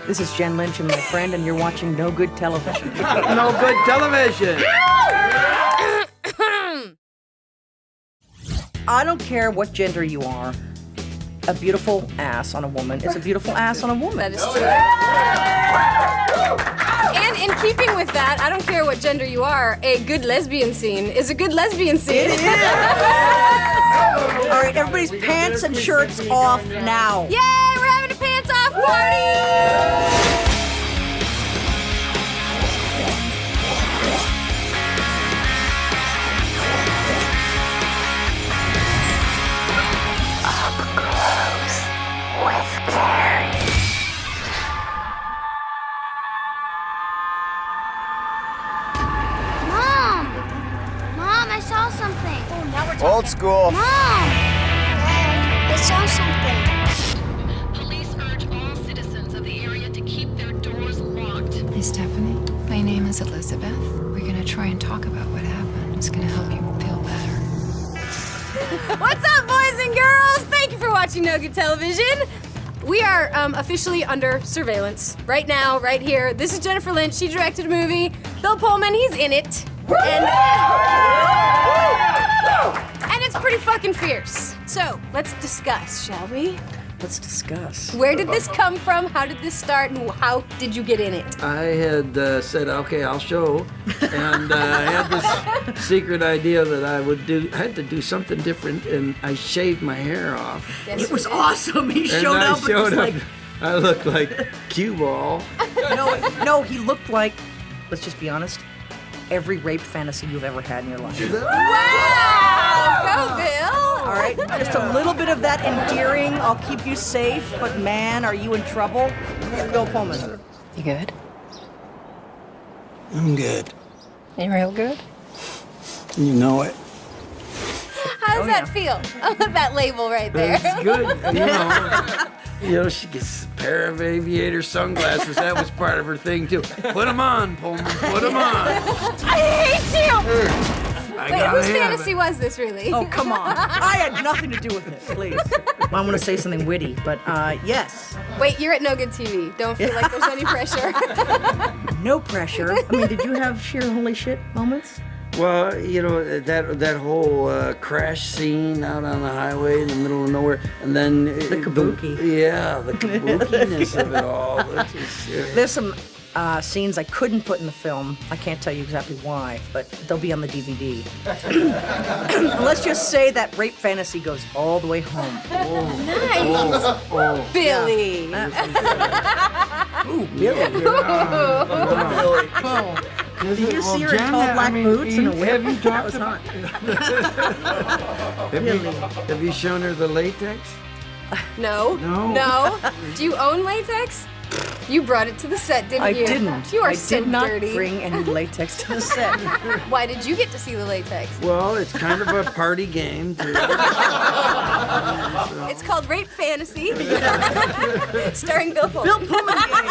This is Jen Lynch and my friend, and you're watching No Good Television. No Good Television! I don't care what gender you are. A beautiful ass on a woman is a beautiful ass on a woman. That is true. And in keeping with that, I don't care what gender you are, a good lesbian scene is a good lesbian scene. It is. All right, everybody's pants and shirts off now. Yay, we're having a pants off party! Mom, I saw something. Oh, now we're talking. Old school. Mom! I saw something. Police urge all citizens of the area to keep their doors locked. Hey, Stephanie. My name is Elizabeth. We're gonna try and talk about what happened. It's gonna help you feel better. What's up, boys and girls? Thank you for watching No Good Television. We are officially under surveillance right now, right here. This is Jennifer Lynch. She directed a movie. Bill Pullman, he's in it. And it's pretty fucking fierce. So, let's discuss, shall we? Let's discuss. Where did this come from? How did this start? And how did you get in it? I had said, okay, I'll show. And I had this secret idea that I had to do something different, and I shaved my hair off. It was awesome. He And showed I up. And it was like, I looked like cue ball. no, he looked like, let's just be honest, every rape fantasy you've ever had in your life. Wow! Go, Bill! All right, just a little bit of that endearing, I'll keep you safe, but man, are you in trouble? Bill Pullman. You good? I'm good. You real good? You know it. How does that feel? That label right there. It's good. You know, she gets a pair of aviator sunglasses. That was part of her thing, too. Put them on, Pullman. Put them on. I hate you! Wait, whose have fantasy was this, really? Oh, come on. I had nothing to do with it, please. I want to say something witty, but yes. Wait, you're at No Good TV. Don't feel like there's any pressure. No pressure. I mean, did you have sheer holy shit moments? Well, you know, that whole crash scene out on the highway in the middle of nowhere, and then... The kabuki. The kabookiness of it all. There's some scenes I couldn't put in the film. I can't tell you exactly why, but they'll be on the DVD. Let's just say that rape fantasy goes all the way home. Nice! Billy! Ooh, Billy. Did you see her in tall black boots and a whip? Have you That talked was about... hot. Have you shown her the latex? No. No. Do you own latex? You brought it to the set, didn't I you? didn't. You are I so did not dirty. bring any latex to the set. Why did you get to see the latex? Well, it's kind of a party game, too. It's called Rape Fantasy, starring Bill Pullman. Bill Pullman game.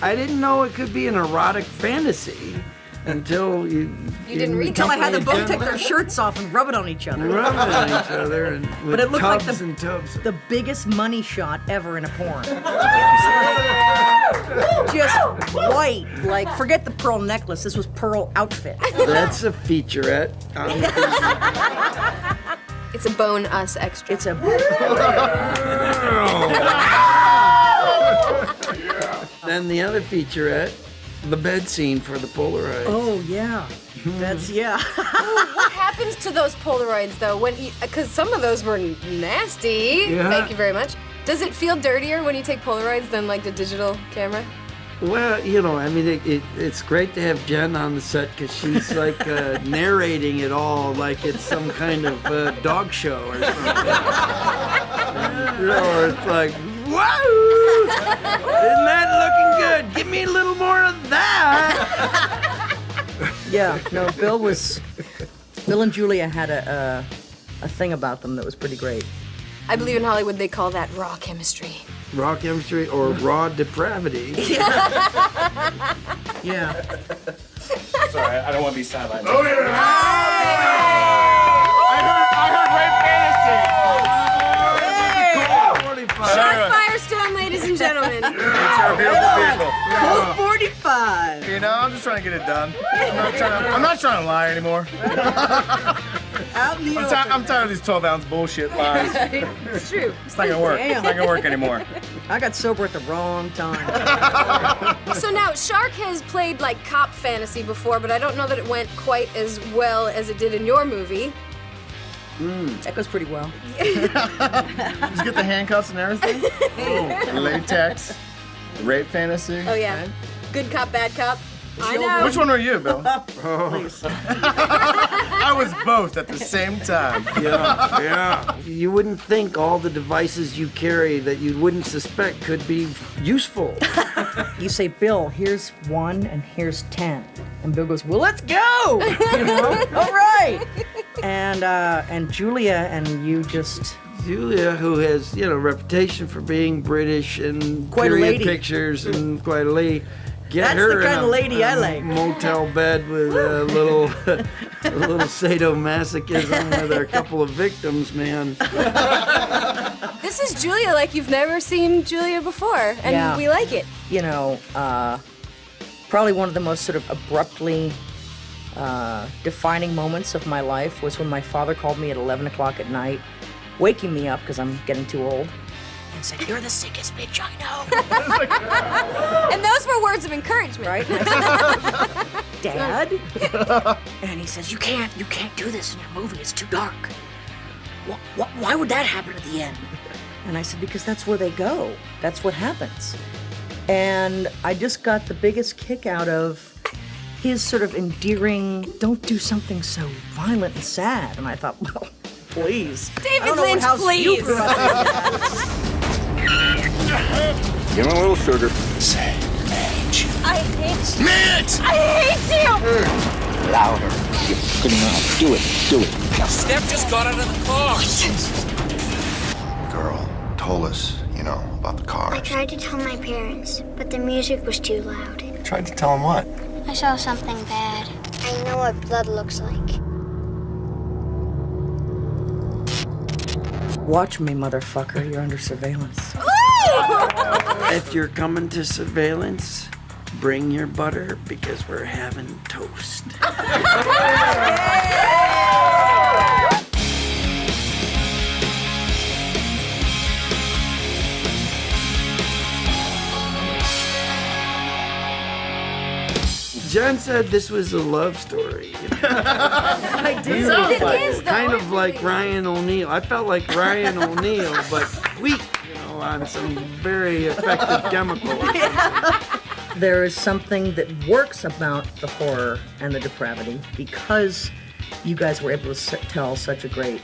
I didn't know it could be an erotic fantasy until you didn't read Until I had them both accompanied take their shirts off and rub it on each other. rub it on each other and with But it looked like tubs and tubs. the biggest money shot ever in a porn. It was like, just white. Like, forget the pearl necklace. This was pearl outfit. That's a featurette. It's a Bone Us extra. It's a... Then the other featurette, the bed scene for the Polaroid. Oh, yeah. That's, yeah. What happens to those Polaroids, though? Because some of those were nasty. Yeah. Thank you very much. Does it feel dirtier when you take Polaroids than like the digital camera? Well, you know, I mean, it's great to have Jen on the set because she's like narrating it all like it's some kind of dog show or something. You know, it's like, whoa! Isn't that looking good? Give me a little more of that. Yeah, no, Bill and Julia had a thing about them that was pretty great. I believe in Hollywood they call that raw chemistry. Raw chemistry or raw depravity. Yeah. Sorry, I don't want to be sidelined. Oh, yeah. I heard rape fantasy. Shot Firestone, ladies and and gentlemen. It's our beautiful people. Code 45. You know, I'm just trying to get it done. I'm not trying to lie anymore. Out in the open. I'm tired of these 12-ounce bullshit lies. It's true. It's not gonna work. Damn. It's not gonna work anymore. I got sober at the wrong time. So now, Shark has played like cop fantasy before, but I don't know that it went quite as well as it did in your movie. That goes pretty well. Did you get the handcuffs and everything? Latex. Rape fantasy. Oh yeah, good cop, bad cop. I know. Which one were you, Bill? Please. I was both at the same time. Yeah. You wouldn't think all the devices you carry that you wouldn't suspect could be useful. You say, Bill, here's 1 and here's 10. And Bill goes, well, let's go! You know? All right! And Julia and you just... Julia, who has, reputation for being British and Quite a period lady. pictures and quite a lady. Get That's her the kind in of lady I a like. motel bed with a little sadomasochism with a couple of victims, man. This is Julia like you've never seen Julia before, and Yeah. we like it. You know, probably one of the most sort of abruptly defining moments of my life was when my father called me at 11 o'clock at night, waking me up because I'm getting too old, and said, you're the sickest bitch I know. And those were words of encouragement. Right? Dad? And he says, you can't do this in your movie, it's too dark. Why would that happen at the end? And I said, because that's where they go. That's what happens. And I just got the biggest kick out of his sort of endearing, don't do something so violent and sad. And I thought, well, please. David I don't know what Lynch, house you please. grew up Give him a little sugar. Say, Midge. I hate you. Mitch! I hate you. Louder. You're good enough. Do it. Do it. Steph just got out of the car. The girl told us, about the I cars. tried to tell my parents, but the music was too loud. Tried to tell him what? I saw something bad. I know what blood looks like. Watch me, motherfucker. You're under surveillance. If you're coming to surveillance, bring your butter because we're having toast. Jen said this was a love story. I did. It is, though. Kind of like Ryan O'Neal. I felt like Ryan O'Neal, but sweet, on some very effective chemical. There is something that works about the horror and the depravity because you guys were able to tell such a great,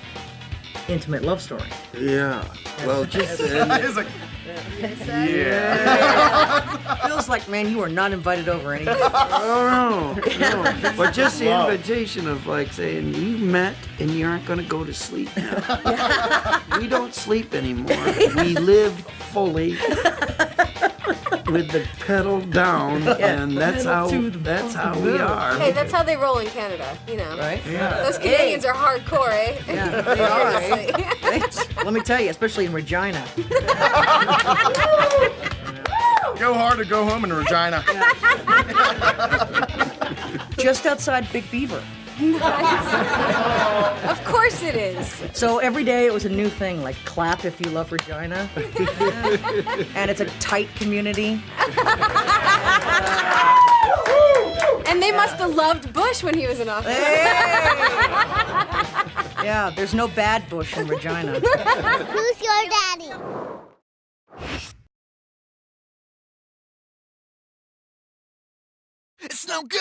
intimate love story. Yeah. Well, just It's like, yeah. Feels like, man, you are not invited over anymore. no. But just the invitation of saying you met and you aren't going to go to sleep now. We don't sleep anymore. We live fully with the pedal down, and that's how we are. Hey, that's how they roll in Canada, Right? Yeah. Those Canadians are hardcore, eh? Yeah, they are. Let me tell you, especially in Regina. Go hard or go home in Regina. Just outside Big Beaver. Of course it is. So every day it was a new thing, like clap if you love Regina. And it's a tight community. And they must have loved Bush when he was in office. Yeah, there's no bad bush in Regina. Who's your daddy? It's no good.